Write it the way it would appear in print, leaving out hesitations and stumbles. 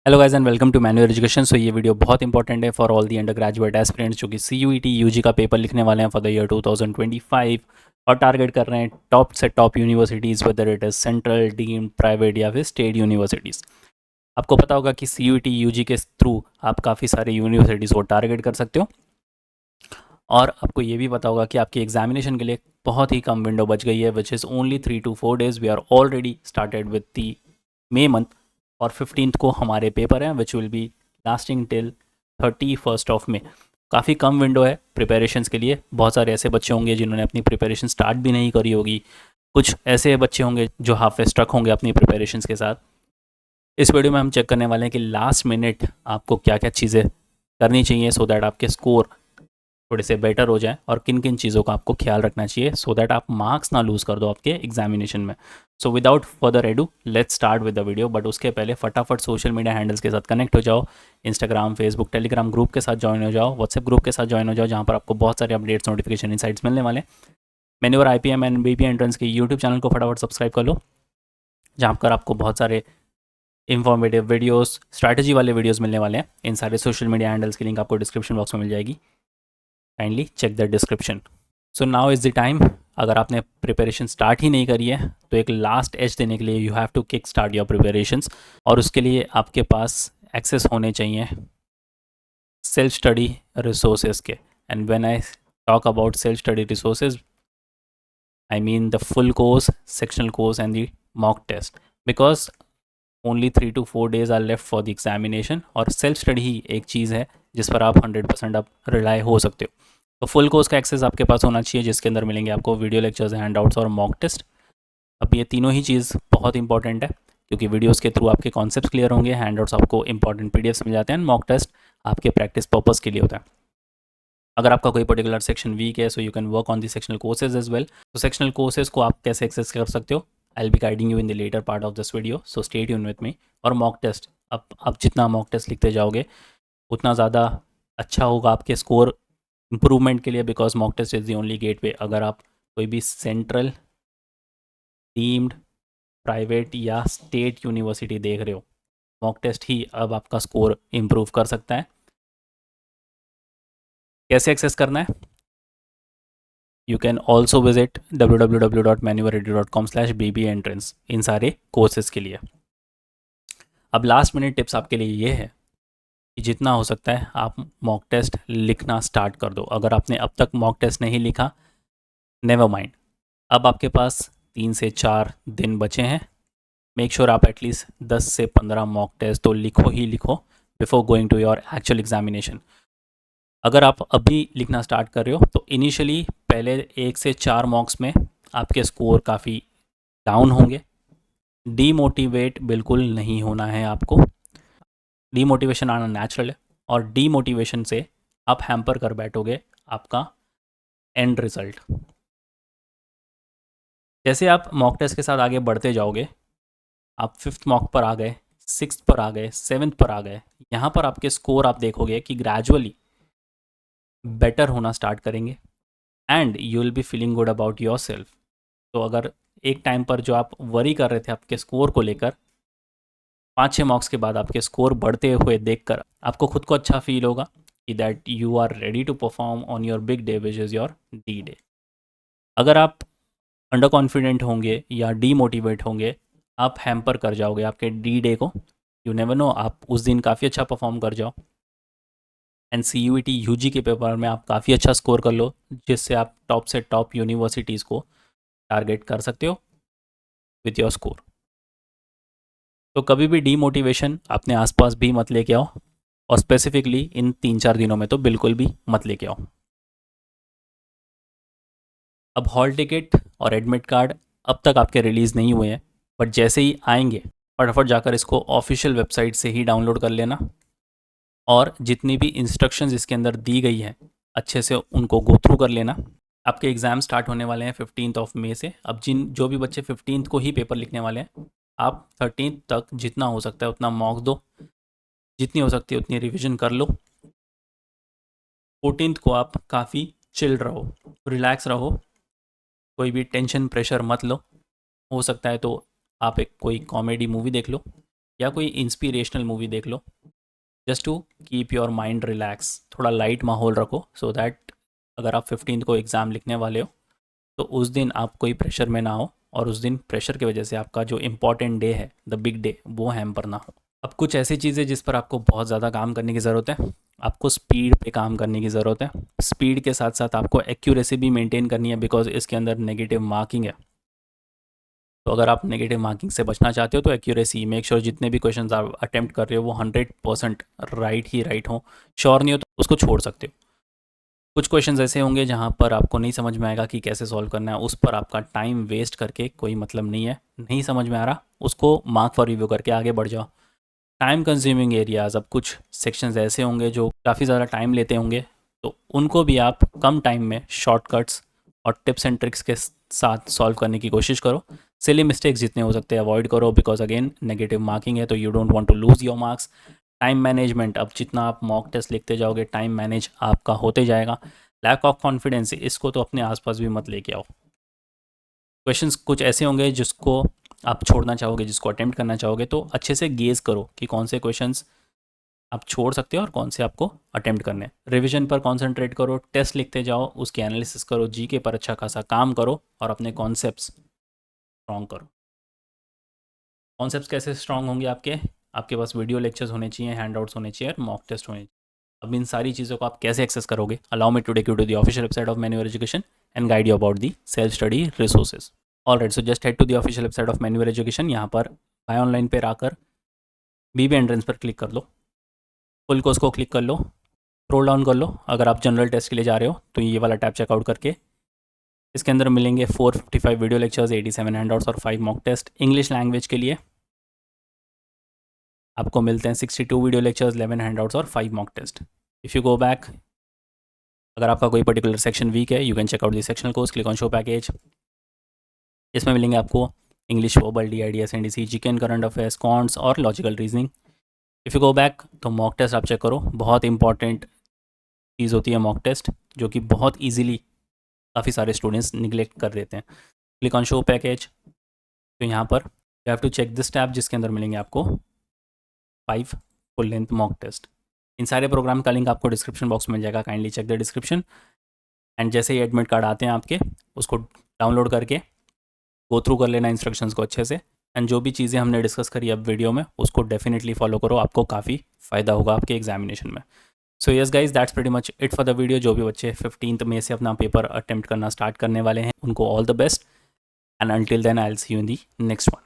Hello guys and welcome to Manual Education. So ये video बहुत important है for all the undergraduate aspirants जो कि CUET UG का पेपर लिखने वाले हैं फॉर द ईयर 2025 और टारगेट कर रहे हैं टॉप से top universities, whether it is central, deemed, private या फिर स्टेट यूनिवर्सिटीज़। आपको पता होगा कि CUET UG के थ्रू आप काफ़ी सारे यूनिवर्सिटीज़ को टारगेट कर सकते हो और आपको ये भी पता होगा कि आपकी एग्जामिनेशन के लिए बहुत ही कम विंडो बच गई है, which is only 3 to 4 days। We are already started with the May month और 15th को हमारे पेपर हैं which will be lasting till 31 काफ़ी कम विंडो है प्रिपरेशंस के लिए। बहुत सारे ऐसे बच्चे होंगे जिन्होंने अपनी प्रिपरेशन स्टार्ट भी नहीं करी होगी, कुछ ऐसे बच्चे होंगे जो हाफ वे स्ट्रक होंगे अपनी प्रिपरेशंस के साथ। इस वीडियो में हम चेक करने वाले हैं कि लास्ट मिनट आपको क्या क्या चीज़ें करनी चाहिए सो दैट आपके स्कोर थोड़े से बेटर हो जाए और किन किन चीज़ों का आपको ख्याल रखना चाहिए सो दैट आप मार्क्स ना लूज़ कर दो आपके एग्जामिनेशन में। So without further edu let's start with the video. But उसके पहले फटाफट सोशल मीडिया हैंडल्स के साथ कनेक्ट हो जाओ। इंस्टाग्राम, फेसबुक, टेलीग्राम ग्रुप के साथ ज्वाइन हो जाओ, व्हाट्सएप ग्रुप के साथ ज्वाइन हो जाओ, जहाँ पर आपको बहुत सारे अपडेट्स, नोटिफिकेशन, इनसाइट्स मिलने वाले। मैन्योवर IPM एंड BPA एंट्रेंस के यूट्यूब चैनल को फटाफट सब्सक्राइब कर लो, जहाँ पर आपको बहुत सारे इंफॉर्मेटिव वीडियोस, स्ट्रैटेजी वाले वीडियोस मिलने वाले हैं। इन सारे सोशल मीडिया हैंडल्स की लिंक आपको डिस्क्रिप्शन बॉक्स में मिल जाएगी। Kindly check the description. So now is the time. अगर आपने प्रिपरेशन स्टार्ट ही नहीं करी है तो एक लास्ट एज देने के लिए you have to kick start your preparations, और उसके लिए आपके पास एक्सेस होने चाहिए सेल्फ स्टडी रिसोर्सेज के। And when I talk about self study resources, I mean the full course, sectional course and the mock test, because only 3 to 4 days are left for the examination और self study ही एक चीज़ है जिस पर आप 100% आप रिलाई हो सकते हो। तो फुल कोर्स का एक्सेस आपके पास होना चाहिए, जिसके अंदर मिलेंगे आपको वीडियो लेक्चर्स, हैंडआउट्स और मॉक टेस्ट। अब ये तीनों ही चीज़ बहुत इंपॉर्टेंट है क्योंकि वीडियोस के थ्रू आपके कॉन्सेप्ट्स क्लियर होंगे, हैंडआउट्स आपको इंपॉर्टेंट PDFs मिल जाते हैं, मॉक टेस्ट आपके प्रैक्टिस पर्पस के लिए होता है। अगर आपका कोई पर्टिकुलर सेक्शन वीक है so you can work on the sectional courses as well. तो सेक्शनल कोर्सेज को आप कैसे एक्सेस कर सकते हो, I will be guiding you in the latter part of this video, so stay tune with me. और mock test, अब आप जितना मॉक टेस्ट लिखते जाओगे उतना ज़्यादा अच्छा होगा आपके स्कोर इम्प्रूवमेंट के लिए, because mock test is the only gateway. अगर आप कोई भी सेंट्रल, डीम्ड, प्राइवेट या स्टेट यूनिवर्सिटी देख रहे हो, मॉक टेस्ट ही अब आपका स्कोर इम्प्रूव कर सकता है। कैसे एक्सेस करना है? You can also visit www.manualready.com/bb-entrance इन सारे कोर्सेज के लिए। अब लास्ट मिनट टिप्स आपके लिए ये है कि जितना हो सकता है आप मॉक टेस्ट लिखना स्टार्ट कर दो। अगर आपने अब तक मॉक टेस्ट नहीं लिखा, नेवर माइंड, अब आपके पास 3 से 4 दिन बचे हैं। मेक श्योर आप एटलीस्ट 10 से 15 मॉक टेस्ट तो लिखो ही लिखो before going to your actual examination. अगर आप अभी लिखना स्टार्ट कर रहे हो तो इनिशियली पहले 1 से 4 मॉक्स में आपके स्कोर काफ़ी डाउन होंगे। डीमोटिवेट बिल्कुल नहीं होना है आपको। डीमोटिवेशन आना नेचुरल है और डीमोटिवेशन से आप हैम्पर कर बैठोगे आपका एंड रिजल्ट। जैसे आप मॉक टेस्ट के साथ आगे बढ़ते जाओगे, आप 5th मॉक पर आ गए, 6th पर आ गए, 7th पर आ गए, यहाँ पर आपके स्कोर आप देखोगे कि ग्रेजुअली बेटर होना स्टार्ट करेंगे and you will be feeling good about your self. तो अगर एक टाइम पर जो आप वरी कर रहे थे आपके स्कोर को लेकर, 5-6 मॉक्स के बाद आपके स्कोर बढ़ते हुए देखकर आपको खुद को अच्छा फील होगा कि that you are ready to perform on your big day which is your D day. अगर आप अंडर कॉन्फिडेंट होंगे या डीमोटिवेट होंगे, आप हैम्पर कर जाओगे आपके डी डे को। यू नेवर नो, आप उस दिन काफ़ी अच्छा परफॉर्म कर जाओ एंड CUET UG के पेपर में आप काफ़ी अच्छा स्कोर कर लो, जिससे आप टॉप से टॉप यूनिवर्सिटीज़ को टारगेट कर सकते हो विथ योर स्कोर। तो कभी भी डीमोटिवेशन अपने आसपास भी मत लेके आओ और स्पेसिफिकली इन 3-4 दिनों में तो बिल्कुल भी मत लेके आओ। अब हॉल टिकट और एडमिट कार्ड अब तक आपके रिलीज़ नहीं हुए हैं, बट जैसे ही आएंगे फटाफट जाकर इसको ऑफिशियल वेबसाइट से ही डाउनलोड कर लेना और जितनी भी इंस्ट्रक्शंस इसके अंदर दी गई हैं अच्छे से उनको गो थ्रू कर लेना। आपके एग्ज़ाम स्टार्ट होने वाले हैं 15th मई से। अब जो भी बच्चे 15th को ही पेपर लिखने वाले हैं, आप 13th तक जितना हो सकता है उतना मॉक दो, जितनी हो सकती है उतनी रिविज़न कर लो। 14th को आप काफ़ी चिल रहो, रिलैक्स रहो, कोई भी टेंशन प्रेशर मत लो। हो सकता है तो आप एक कोई कॉमेडी मूवी देख लो या कोई इंस्पिरेशनल मूवी देख लो, just to keep your mind relax. थोड़ा लाइट माहौल रखो सो दैट अगर आप 15 को एग्ज़ाम लिखने वाले हो तो उस दिन आप कोई प्रेशर में ना हो, और उस दिन प्रेशर की वजह से आपका जो इम्पॉर्टेंट डे है, द बिग डे, वो हैम्पर ना हो। अब कुछ ऐसी चीज़ें जिस पर आपको बहुत ज़्यादा काम करने की ज़रूरत है, आपको स्पीड पे काम करने की ज़रूरत है। स्पीड के साथ साथ आपको एक्यूरेसी भी मेंटेन करनी है, बिकॉज इसके अंदर नेगेटिव मार्किंग है। तो अगर आप नेगेटिव मार्किंग से बचना चाहते हो तो एक्यूरेसी, मेक श्योर जितने भी क्वेश्चन आप अटेम्प्ट कर रहे हो वो 100% राइट ही राइट हो। श्योर नहीं हो तो उसको छोड़ सकते हो। कुछ क्वेश्चंस ऐसे होंगे जहाँ पर आपको नहीं समझ में आएगा कि कैसे सॉल्व करना है, उस पर आपका टाइम वेस्ट करके कोई मतलब नहीं है। नहीं समझ में आ रहा, उसको मार्क फॉर रिव्यू करके आगे बढ़ जाओ। टाइम कंज्यूमिंग एरियाज, अब कुछ सेक्शंस ऐसे होंगे जो काफ़ी ज़्यादा टाइम लेते होंगे, तो उनको भी आप कम टाइम में शॉर्टकट्स और टिप्स एंड ट्रिक्स के साथ सॉल्व करने की कोशिश करो। सिली मिस्टेक्स जितने हो सकते हैं अवॉइड करो, बिकॉज अगेन नेगेटिव मार्किंग है तो you don't want to lose your marks. Time management, अब जितना आप मॉक टेस्ट लिखते जाओगे टाइम मैनेज आपका होते जाएगा। लैक ऑफ कॉन्फिडेंस, इसको तो अपने आसपास भी मत लेके आओ। क्वेश्चंस कुछ ऐसे होंगे जिसको आप छोड़ना चाहोगे, जिसको अटेम्प्ट करना चाहोगे, तो अच्छे से गेज करो कि कौन से क्वेश्चंस आप छोड़ सकते हो और कौन से आपको अटेम्प्ट करने हैं। रिविजन पर कॉन्सेंट्रेट करो, टेस्ट लिखते जाओ, उसकी एनालिसिस करो, जीके पर अच्छा खासा काम करो और अपने कॉन्सेप्ट्स स्ट्रॉन्ग करो। कॉन्सेप्ट्स कैसे स्ट्रॉन्ग होंगे आपके? आपके पास वीडियो लेक्चर्स होने चाहिए, हैंडआउट्स होने चाहिए, मॉक टेस्ट होने चाहिए। अब इन सारी चीज़ों को आप कैसे एक्सेस करोगे? Allow me to take you to the official website of Manyur education and guide you about the self study resources. Alright, so just head to the official website of Manyur education. यहाँ पर by online पे आकर बीबी entrance पर click कर लो, full course को click कर लो, scroll down कर लो। अगर आप जनरल टेस्ट के लिए जा रहे हो तो ये वाला टैब चेकआउट करके इसके अंदर मिलेंगे 455 वीडियो लेक्चर्स, 87 हैंडआउट्स और 5 मॉक टेस्ट। इंग्लिश लैंग्वेज के लिए आपको मिलते हैं 62 वीडियो लेक्चर्स, 11 हैंडआउट्स और 5 mock test. If you go back, अगर आपका कोई पर्टिकुलर सेक्शन वीक है, you can check out the sectional course, click on show package. इसमें मिलेंगे आपको English verbal, DIDS, NDC, GK and current affairs, quants और logical reasoning. If you go back तो mock test आप चेक करो, बहुत important चीज़ होती है मॉक टेस्ट, जो कि बहुत ईजिली काफ़ी सारे स्टूडेंट्स निगलेक्ट कर देते हैं। क्लिक ऑन शो पैकेज, तो यहाँ पर you have to check this tab जिसके अंदर मिलेंगे आपको 5 फुल लेंथ मॉक टेस्ट। इन सारे प्रोग्राम का लिंक आपको डिस्क्रिप्शन बॉक्स में मिल जाएगा, kindly check the description. And जैसे ही एडमिट कार्ड आते हैं आपके, उसको डाउनलोड करके गो थ्रू कर लेना इंस्ट्रक्शंस को अच्छे से। एंड जो भी चीज़ें हमने डिस्कस करी अब वीडियो में, उसको डेफिनेटली फॉलो करो, आपको काफ़ी फ़ायदा होगा आपके एग्जामिनेशन में। So yes guys, that's pretty much it for the video. जो भी बच्चे 15 मई से अपना पेपर अटेम्प्ट करना स्टार्ट करने वाले हैं, उनको all the best, and until then I will see you in the next one.